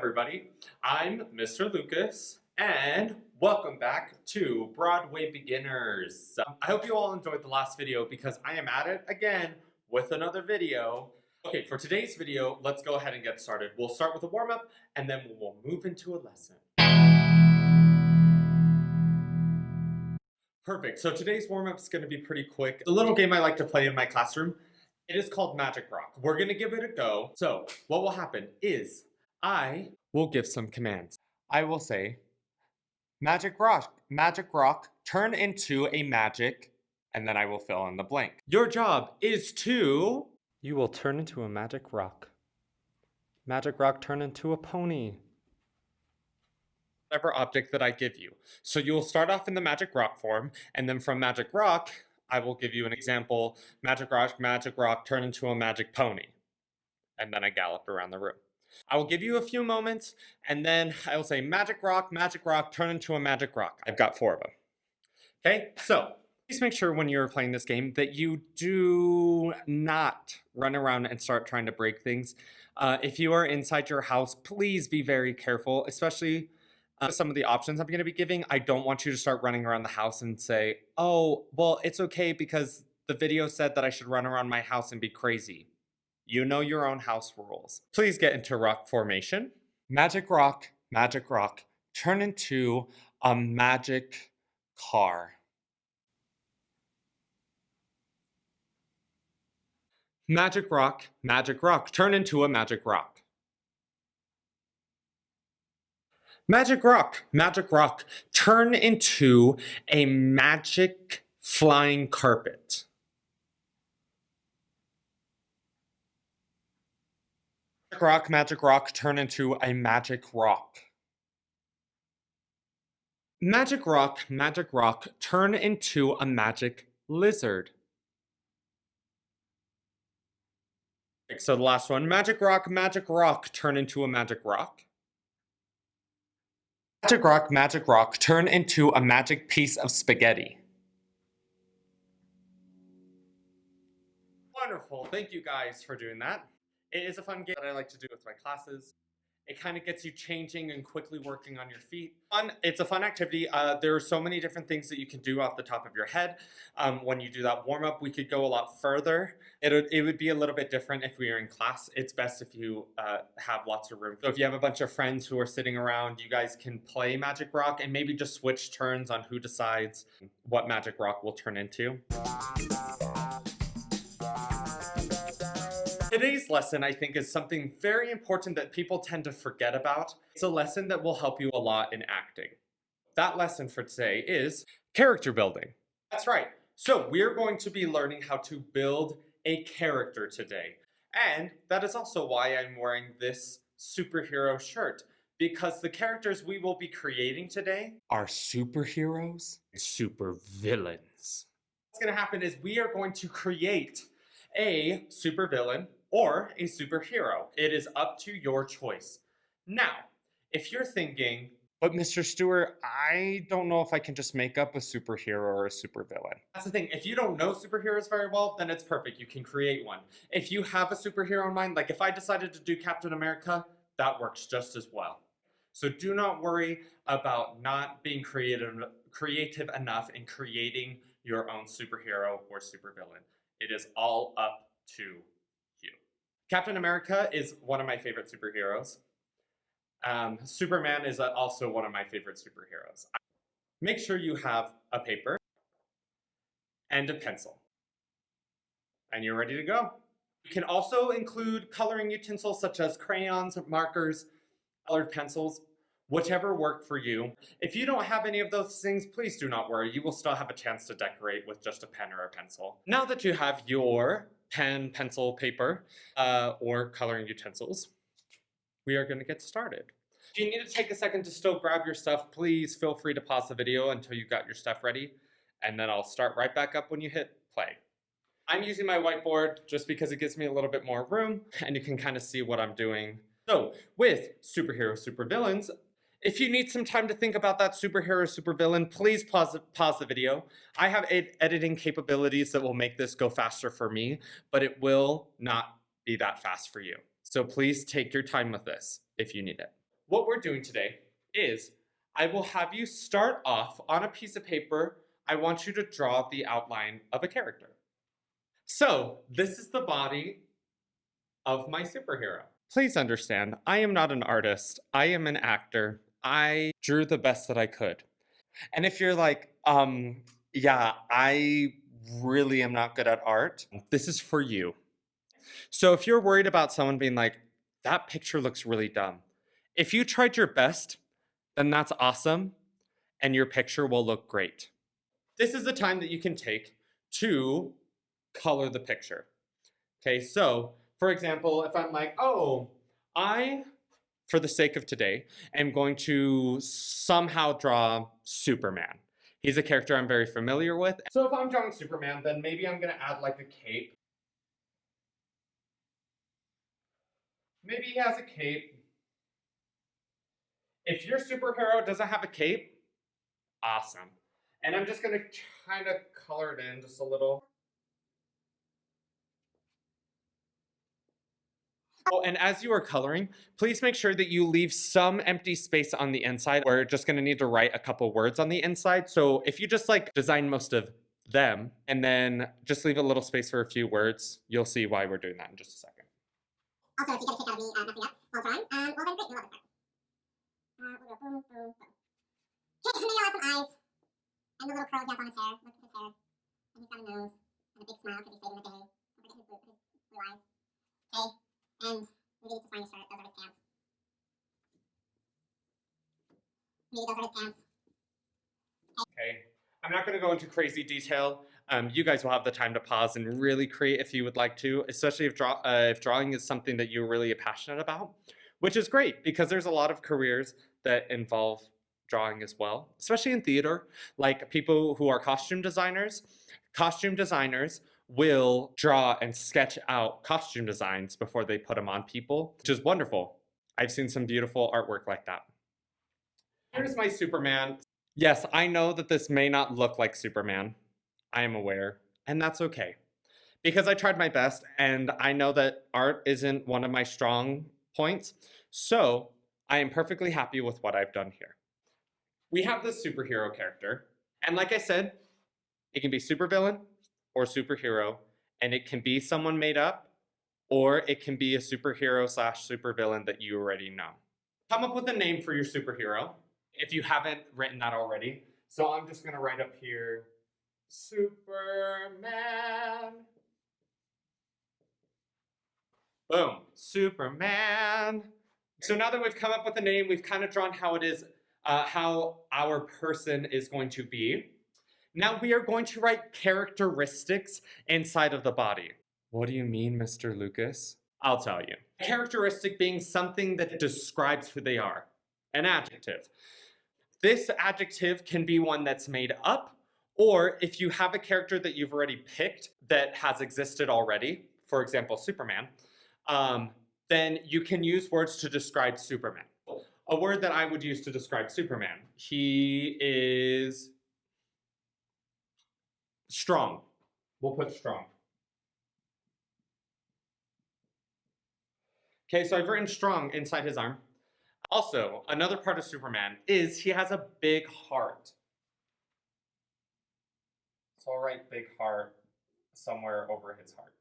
everybody. I'm Mr. Lucas, and welcome back to Broadway Beginners. I hope you all enjoyed the last video because I am at it again with another video. Okay, for today's video, let's go ahead and get started. We'll start with a warm-up, and then we'll move into a lesson. Perfect, so today's warm-up is going to be pretty quick. The little game I like to play in my classroom, it is called Magic Rock. We're going to give it a go. So what will happen is I will give some commands. I will say, Magic Rock, turn into a magic, and then I will fill in the blank. Your job is to... You will turn into a magic rock. Magic rock turn into a pony. Whatever object that I give you. So you will start off in the Magic Rock form, and then from Magic Rock, I will give you an example. Magic Rock, turn into a magic pony. And then I gallop around the room. I will give you a few moments, and then I will say, Magic Rock, turn into a magic rock. I've got 4 of them. Okay, so please make sure when you're playing this game that you do not run around and start trying to break things. If you are inside your house, please be very careful, especially some of the options I'm going to be giving. I don't want you to start running around the house and say, oh, well, it's okay because the video said that I should run around my house and be crazy. You know your own house rules. Please get into rock formation. Magic Rock, turn into a magic car. Magic Rock, turn into a magic rock. Magic Rock, turn into a magic flying carpet. Magic Rock, turn into a magic rock. Magic Rock, turn into a magic lizard. So the last one, Magic Rock, turn into a magic rock. Magic Rock, turn into a magic piece of spaghetti. Wonderful, thank you guys for doing that. It is a fun game that I like to do with my classes. It kind of gets you changing and quickly working on your feet. It's a fun activity. There are so many different things that you can do off the top of your head. When you do that warm-up, we could go a lot further. It would be a little bit different if we were in class. It's best if you have lots of room. So if you have a bunch of friends who are sitting around, you guys can play Magic Rock and maybe just switch turns on who decides what Magic Rock will turn into. Today's lesson, I think, is something very important that people tend to forget about. It's a lesson that will help you a lot in acting. That lesson for today is character building. That's right. So we're going to be learning how to build a character today. And that is also why I'm wearing this superhero shirt, because the characters we will be creating today are superheroes and supervillains. What's going to happen is we are going to create a supervillain or a superhero. It is up to your choice. Now, if you're thinking, but Mr. Stewart, I don't know if I can just make up a superhero or a supervillain. That's the thing. If you don't know superheroes very well, then it's perfect. You can create one. If you have a superhero in mind, like if I decided to do Captain America, that works just as well. So do not worry about not being creative enough in creating your own superhero or supervillain. It is all up to you. Captain America is one of my favorite superheroes. Superman is also one of my favorite superheroes. Make sure you have a paper and a pencil. And you're ready to go. You can also include coloring utensils such as crayons, markers, colored pencils, whichever work for you. If you don't have any of those things, please do not worry. You will still have a chance to decorate with just a pen or a pencil. Now that you have your pen, pencil, paper, or coloring utensils, we are going to get started. If you need to take a second to still grab your stuff, please feel free to pause the video until you got your stuff ready, and then I'll start right back up when you hit play. I'm using my whiteboard just because it gives me a little bit more room, and you can kind of see what I'm doing. So, with superhero, supervillains, if you need some time to think about that superhero, supervillain, please pause the video. I have editing capabilities that will make this go faster for me, but it will not be that fast for you. So please take your time with this if you need it. what we're doing today is I will have you start off on a piece of paper. I want you to draw the outline of a character. So this is the body of my superhero. Please understand, I am not an artist. I am an actor. I drew the best that I could. And if you're like, yeah, I really am not good at art, this is for you. So if you're worried about someone being like, that picture looks really dumb, if you tried your best, then that's awesome, and your picture will look great. This is the time that you can take to color the picture. Okay, so for example, if I'm like, oh, for the sake of today, am going to somehow draw Superman. He's a character I'm very familiar with. So if I'm drawing Superman, then maybe I'm gonna add like a cape. Maybe he has a cape. If your superhero doesn't have a cape, awesome. And I'm just gonna kind of color it in just a little. Oh, and as you are coloring, please make sure that you leave some empty space on the inside. We're just gonna need to write a couple words on the inside. So if you just like design most of them and then just leave a little space for a few words, you'll see why we're doing that in just a second. Also, if you get a kick out of me messing up while drawing, well then great, you'll love this part. We'll go boom, boom, boom. Okay, maybe I'll add some eyes. And the little curl he has on his hair. Look at his hair. And he's got a nose. And a big smile because he's saving the day. Don't forget his blue eyes. Okay, and maybe he's just wearing a shirt. Those are his pants. Maybe those are his pants. Okay, I'm not gonna go into crazy detail. You guys will have the time to pause and really create if you would like to, especially if drawing is something that you're really passionate about, which is great because there's a lot of careers that involve drawing as well, especially in theater, like people who are costume designers. Costume designers will draw and sketch out costume designs before they put them on people, which is wonderful. I've seen some beautiful artwork like that. Here's my Superman. Yes, I know that this may not look like Superman. I am aware, and that's okay. Because I tried my best, and I know that art isn't one of my strong points, so I am perfectly happy with what I've done here. We have this superhero character, and like I said, it can be supervillain or superhero, and it can be someone made up, or it can be a superhero slash supervillain that you already know. Come up with a name for your superhero, if you haven't written that already. So I'm just gonna write up here, Superman. Boom, Superman. So now that we've come up with a name, we've kind of drawn how it is, how our person is going to be. Now we are going to write characteristics inside of the body. What do you mean, Mr. Lucas? I'll tell you. A characteristic being something that describes who they are, an adjective. This adjective can be one that's made up, or if you have a character that you've already picked that has existed already, for example, Superman, then you can use words to describe Superman. A word that I would use to describe Superman, he is strong. We'll put strong. Okay, so I've written strong inside his arm. Also, another part of Superman is he has a big heart. So I'll write big heart somewhere over his heart.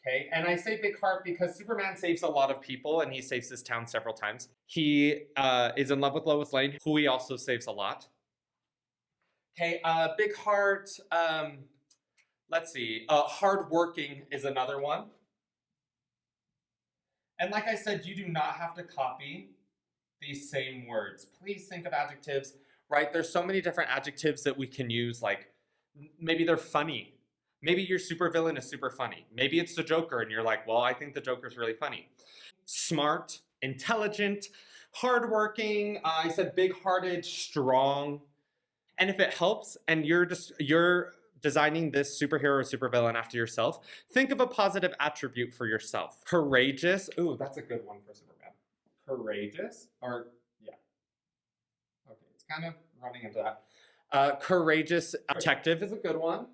Okay, and I say big heart because Superman saves a lot of people and he saves his town several times. He is in love with Lois Lane, who he also saves a lot. Okay, big heart, let's see, hardworking is another one. And like I said, you do not have to copy these same words. Please think of adjectives, right? There's so many different adjectives that we can use, like maybe they're funny. Maybe your supervillain is super funny. Maybe it's the Joker and you're like, well, I think the Joker's really funny. Smart, intelligent, hardworking, I said big-hearted, strong. And if it helps and you're designing this superhero or supervillain after yourself, think of a positive attribute for yourself. Courageous. Ooh, that's a good one for Superman. Courageous, or yeah. Okay, it's kind of running into that. Courageous detective is a good one.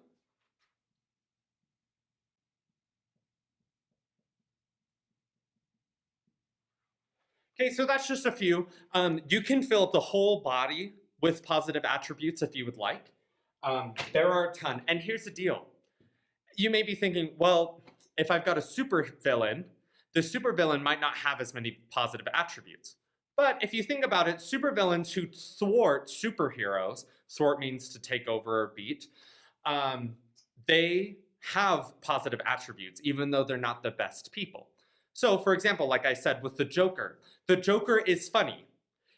Okay, so that's just a few. You can fill up the whole body with positive attributes if you would like. There are a ton. And here's the deal. You may be thinking, well, if I've got a super villain, the super villain might not have as many positive attributes. But if you think about it, supervillains who thwart superheroes, thwart means to take over or beat, they have positive attributes, even though they're not the best people. So, for example, like I said with the Joker is funny.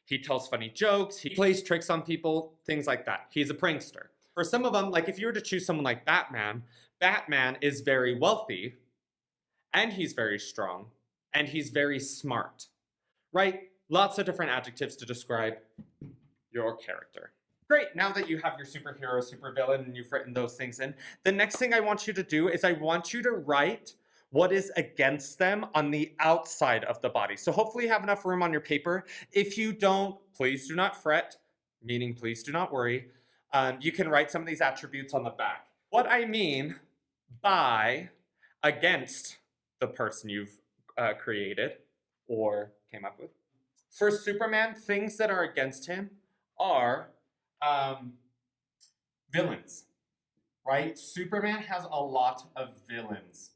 He tells funny jokes, he plays tricks on people, things like that. He's a prankster. For some of them, like if you were to choose someone like Batman, Batman is very wealthy, and he's very strong, and he's very smart, right? Lots of different adjectives to describe your character. Great, now that you have your superhero, supervillain, and you've written those things in, the next thing I want you to do is I want you to write what is against them on the outside of the body. So hopefully you have enough room on your paper. If you don't, please do not fret, meaning please do not worry. You can write some of these attributes on the back. What I mean by against the person you've created or came up with. For Superman, things that are against him are villains, right? Superman has a lot of villains.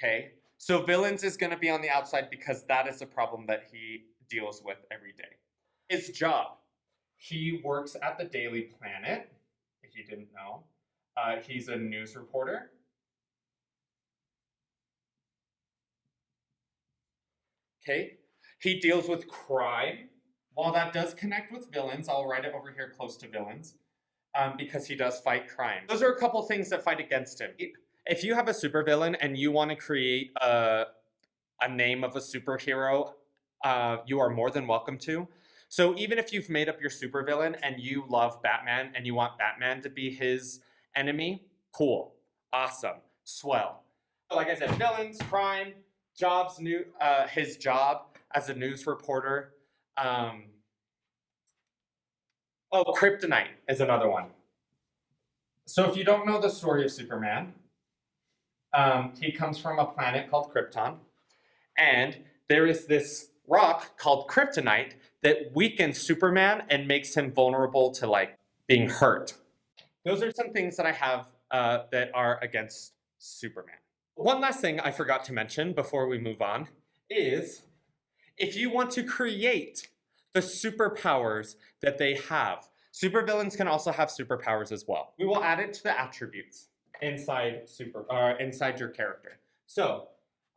Okay, so villains is going to be on the outside because that is a problem that he deals with every day. His job, he works at the Daily Planet, if you didn't know. He's a news reporter. Okay, he deals with crime. While that does connect with villains, I'll write it over here close to villains because he does fight crime. Those are a couple things that fight against him. If you have a supervillain and you want to create a name of a superhero, you are more than welcome to. So even if you've made up your supervillain and you love Batman and you want Batman to be his enemy, cool, awesome, swell. Like I said, villains, crime, jobs, his job as a news reporter. Kryptonite is another one. So if you don't know the story of Superman, he comes from a planet called Krypton, and there is this rock called kryptonite that weakens Superman and makes him vulnerable to like being hurt. Those are some things that I have that are against Superman. One last thing I forgot to mention before we move on is if you want to create the superpowers that they have, supervillains can also have superpowers as well. We will add it to the attributes inside your character. So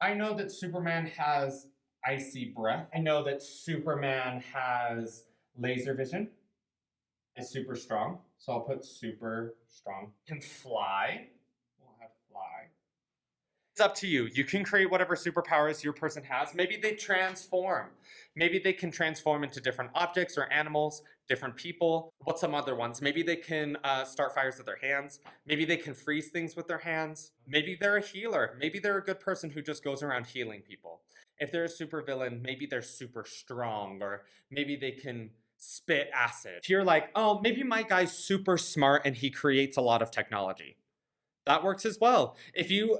I know that Superman has icy breath. I know that Superman has laser vision. Is super strong. So I'll put super strong. Can fly. We'll have fly. It's up to you. You can create whatever superpowers your person has. Maybe they transform. Maybe they can transform into different objects or animals, different people. What's some other ones? Maybe they can start fires with their hands. Maybe they can freeze things with their hands. Maybe they're a healer. Maybe they're a good person who just goes around healing people. If they're a supervillain, maybe they're super strong, or maybe they can spit acid. If you're like, oh, maybe my guy's super smart and he creates a lot of technology. That works as well. If you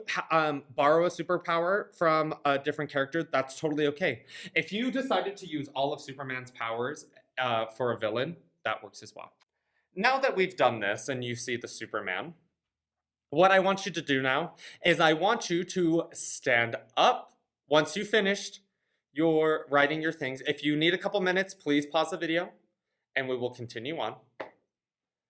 borrow a superpower from a different character, that's totally okay. If you decided to use all of Superman's powers for a villain, that works as well. Now that we've done this and you see the Superman, what I want you to do now is I want you to stand up once you've finished your writing your things. If you need a couple minutes, please pause the video and we will continue on.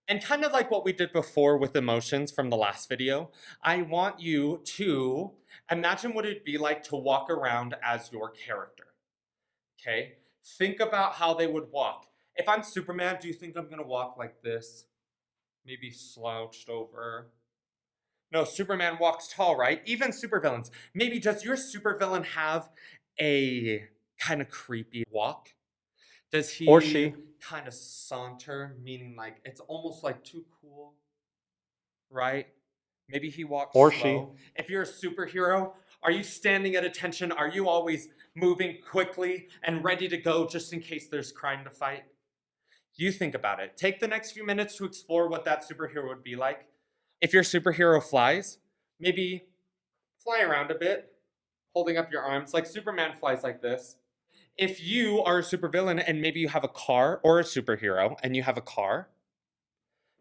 And kind of like what we did before with emotions from the last video, I want you to imagine what it'd be like to walk around as your character, okay? Think about how they would walk. If I'm Superman, do you think I'm gonna walk like this? Maybe slouched over? No, Superman walks tall, right? Even supervillains. Maybe does your supervillain have a kind of creepy walk? Does he Or she. kind of saunter, meaning like it's almost like too cool, right? Maybe he walks Or slow. If you're a superhero, are you standing at attention? Are you always moving quickly and ready to go just in case there's crime to fight? You think about it. Take the next few minutes to explore what that superhero would be like. If your superhero flies, maybe fly around a bit, holding up your arms like Superman flies like this. If you are a supervillain and maybe you have a car, or a superhero and you have a car,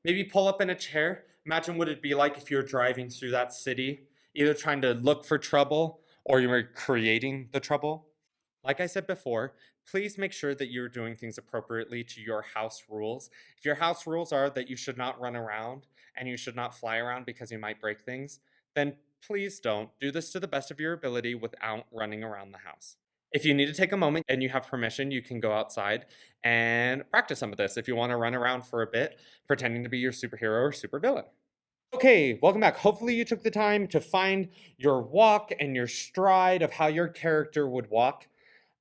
maybe pull up in a chair. Imagine what it'd be like if you were driving through that city, either trying to look for trouble or you were creating the trouble. Like I said before, please make sure that you're doing things appropriately to your house rules. If your house rules are that you should not run around and you should not fly around because you might break things, then please don't. Do this to the best of your ability without running around the house. If you need to take a moment and you have permission, you can go outside and practice some of this if you want to run around for a bit, pretending to be your superhero or supervillain. Okay, welcome back. Hopefully you took the time to find your walk and your stride of how your character would walk.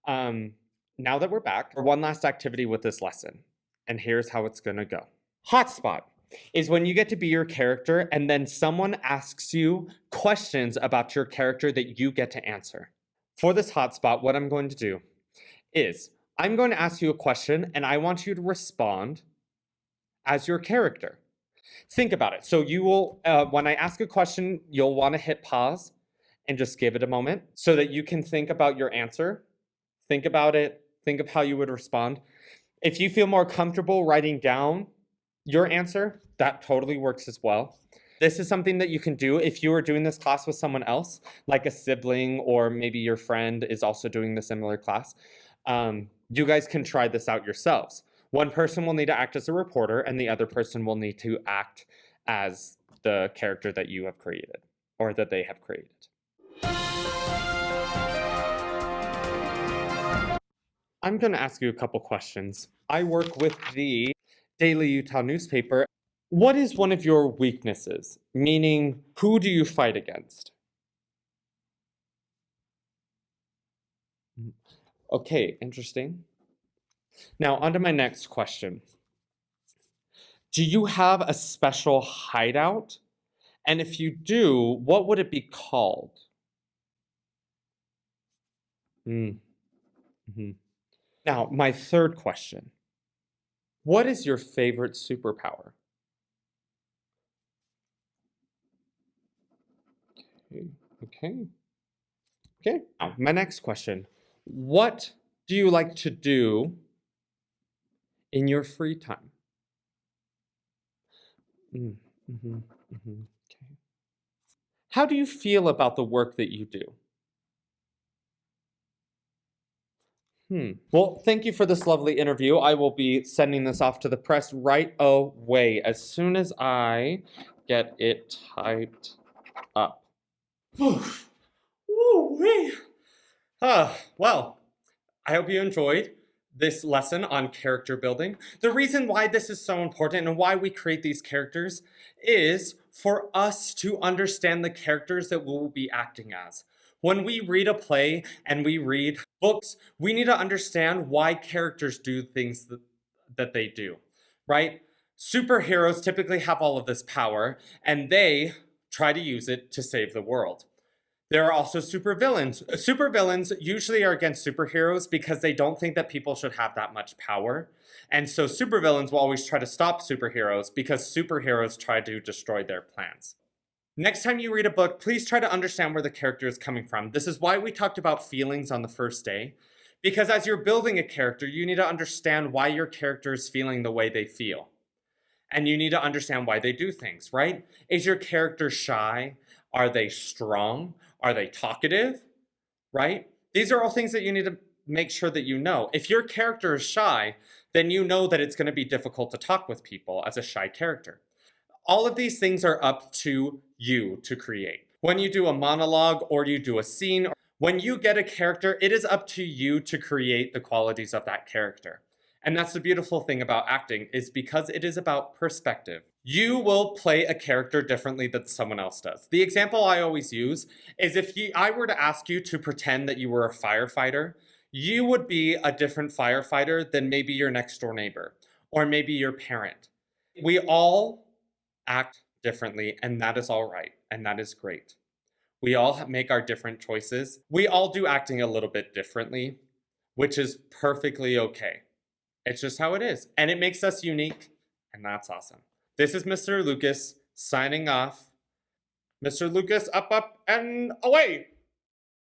Now that we're back, for one last activity with this lesson, and here's how it's gonna go. Hotspot is when you get to be your character and then someone asks you questions about your character that you get to answer. For this hotspot, what I'm going to do is I'm going to ask you a question and I want you to respond as your character. Think about it. So you will, when I ask a question, you'll want to hit pause and just give it a moment so that you can think about your answer. Think about it. Think of how you would respond. If you feel more comfortable writing down your answer, that totally works as well. This is something that you can do if you are doing this class with someone else, like a sibling or maybe your friend is also doing the similar class. You guys can try this out yourselves. One person will need to act as a reporter and the other person will need to act as the character that you have created or that they have created. I'm going to ask you a couple questions. I work with the Daily Utah newspaper. What is one of your weaknesses? Meaning, who do you fight against? Okay, interesting. Now, on to my next question. Do you have a special hideout? And if you do, what would it be called? Mm-hmm. Now, my third question. What is your favorite superpower? Okay. Now, my next question. What do you like to do in your free time? Okay. How do you feel about the work that you do? Well, thank you for this lovely interview. I will be sending this off to the press right away as soon as I get it typed up. Woo-wee. Well, I hope you enjoyed this lesson on character building. The reason why this is so important and why we create these characters is for us to understand the characters that we'll be acting as. When we read a play and we read books, we need to understand why characters do things that they do, right? Superheroes typically have all of this power and they try to use it to save the world. There are also supervillains. Supervillains usually are against superheroes because they don't think that people should have that much power. And so supervillains will always try to stop superheroes because superheroes try to destroy their plans. Next time you read a book, please try to understand where the character is coming from. This is why we talked about feelings on the first day. Because as you're building a character, you need to understand why your character is feeling the way they feel. And you need to understand why they do things, right? Is your character shy? Are they strong? Are they talkative? Right? These are all things that you need to make sure that you know. If your character is shy, then you know that it's going to be difficult to talk with people as a shy character. All of these things are up to you to create. When you do a monologue or you do a scene, when you get a character, it is up to you to create the qualities of that character. And that's the beautiful thing about acting, is because it is about perspective. You will play a character differently than someone else does. The example I always use is if I were to ask you to pretend that you were a firefighter, you would be a different firefighter than maybe your next door neighbor or maybe your parent. We all act differently, and that is all right, and that is great. We all make our different choices. We all do acting a little bit differently, which is perfectly okay. It's just how it is, and it makes us unique, and that's awesome. This is Mr. Lucas signing off. Mr. Lucas, up, and away!